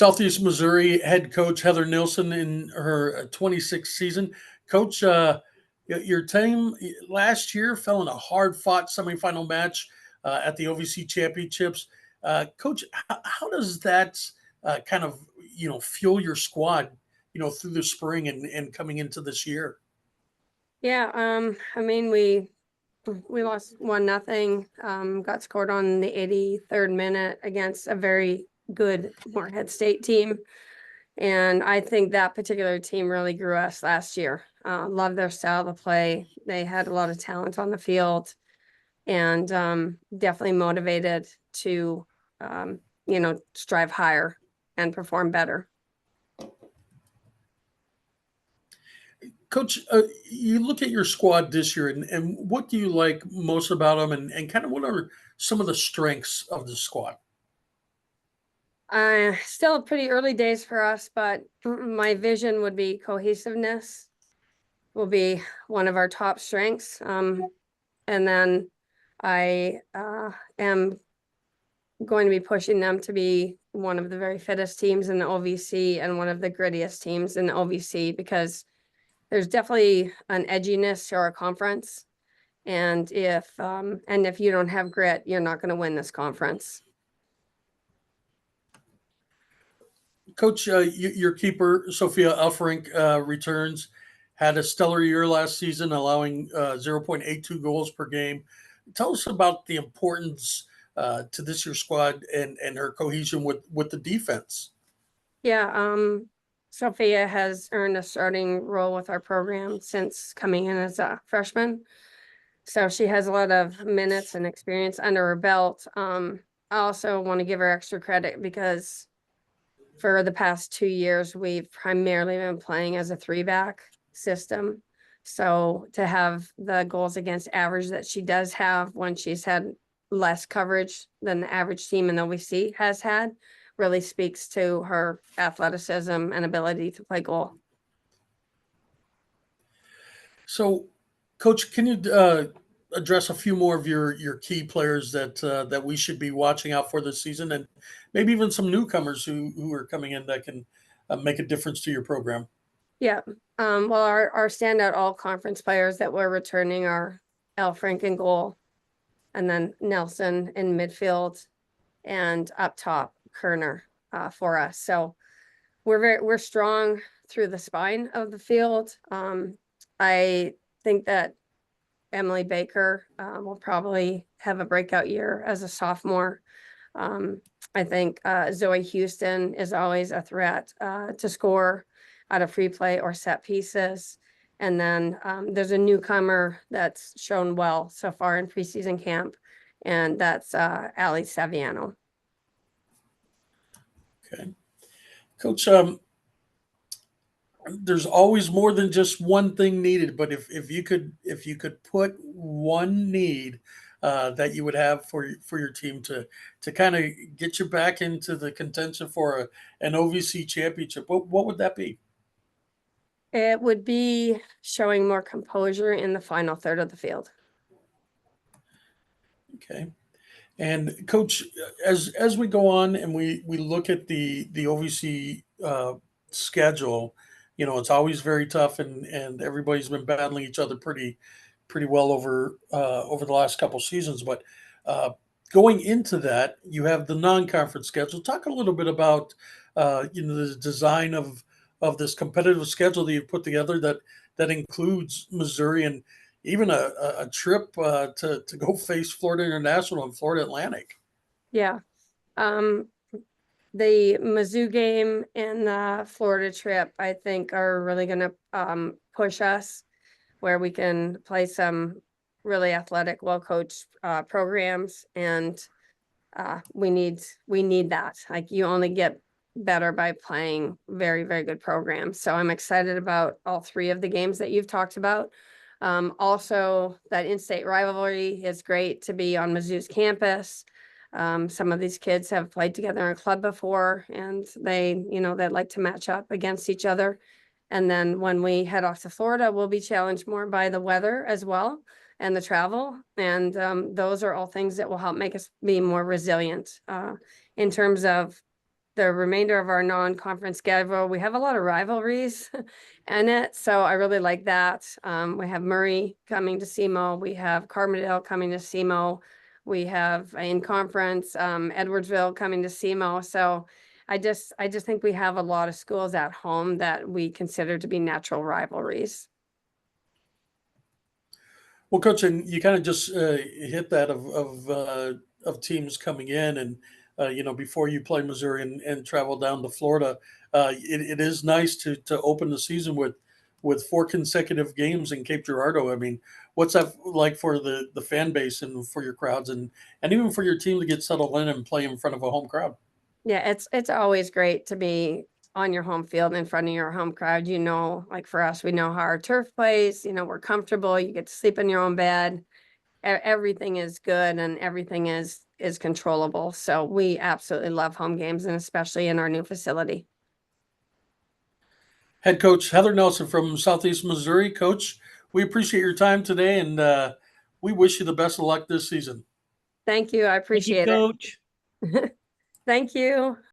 Southeast Missouri head coach Heather Nilsson in her 26th season. Coach, your team last year fell in a hard-fought semifinal match at the OVC championships. Coach, how does that kind of fuel your squad, through the spring and coming into this year? Yeah, I mean we lost 1-0. Got scored on the 83rd minute against a very good Morehead State team. And I think that particular team really grew us last year. Love their style of play. They had a lot of talent on the field and definitely motivated to, strive higher and perform better. Coach, you look at your squad this year, and what do you like most about them, and kind of what are some of the strengths of the squad? Still pretty early days for us, but my vision would be cohesiveness will be one of our top strengths. And then I am going to be pushing them to be one of the very fittest teams in the OVC and one of the grittiest teams in the OVC, because there's definitely an edginess to our conference. And if you don't have grit, you're not going to win this conference. Coach, your keeper, Sophia Elfrink, returns, had a stellar year last season, allowing 0.82 goals per game. Tell us about the importance to this year's squad and her cohesion with the defense. Yeah, Sophia has earned a starting role with our program since coming in as a freshman. So she has a lot of minutes and experience under her belt. I also want to give her extra credit because for the past 2 years, we've primarily been playing as a 3-back system. So to have the goals against average that she does have when she's had less coverage than the average team in OVC has had really speaks to her athleticism and ability to play goal. So, Coach, can you address a few more of your key players that we should be watching out for this season, and maybe even some newcomers who are coming in that can make a difference to your program? Yeah. Well, our standout all conference players that we're returning are Elfrink in goal, and then Nelson in midfield, and up top Kerner for us. So we're strong through the spine of the field. I think that Emily Baker will probably have a breakout year as a sophomore. I think Zoe Houston is always a threat to score out of free play or set pieces. And then there's a newcomer that's shown well so far in preseason camp, and that's Ali Saviano. Okay, Coach. There's always more than just one thing needed, but if you could put one need that you would have for your team to kind of get you back into the contention for an OVC championship, what would that be? It would be showing more composure in the final third of the field. Okay. And Coach, as we go on and we look at the OVC schedule, it's always very tough, and everybody's been battling each other pretty well over the last couple seasons. But going into that, you have the non-conference schedule. Talk a little bit about the design of this competitive schedule that you've put together that includes Missouri and even a trip to go face Florida International and Florida Atlantic. Yeah. The Mizzou game and the Florida trip, I think, are really going to push us where we can play some really athletic, well-coached programs. And we need that. Like, you only get better by playing very, very good programs. So I'm excited about all 3 of the games that you've talked about. Also, that in-state rivalry is great to be on Mizzou's campus. Some of these kids have played together in a club before, and they'd like to match up against each other. And then when we head off to Florida, we'll be challenged more by the weather as well and the travel. And those are all things that will help make us be more resilient in terms of the remainder of our non-conference schedule, we have a lot of rivalries in it. So I really like that. We have Murray coming to SEMO. We have Carbondale coming to SEMO. We have in conference, Edwardsville coming to SEMO. So I just think we have a lot of schools at home that we consider to be natural rivalries. Well, Coach, and you kind of just hit that of teams coming in, and before you play Missouri and travel down to Florida, it is nice to open the season with 4 consecutive games in Cape Girardeau. I mean, what's that like for the fan base and for your crowds, and even for your team to get settled in and play in front of a home crowd? Yeah, it's always great to be on your home field in front of your home crowd. Like for us, we know how our turf plays, we're comfortable, you get to sleep in your own bed. Everything is good and everything is controllable. So we absolutely love home games, and especially in our new facility. Head coach Heather Nelson from Southeast Missouri. Coach, we appreciate your time today, and we wish you the best of luck this season. Thank you. I Thank you, appreciate Coach. it. Thank you.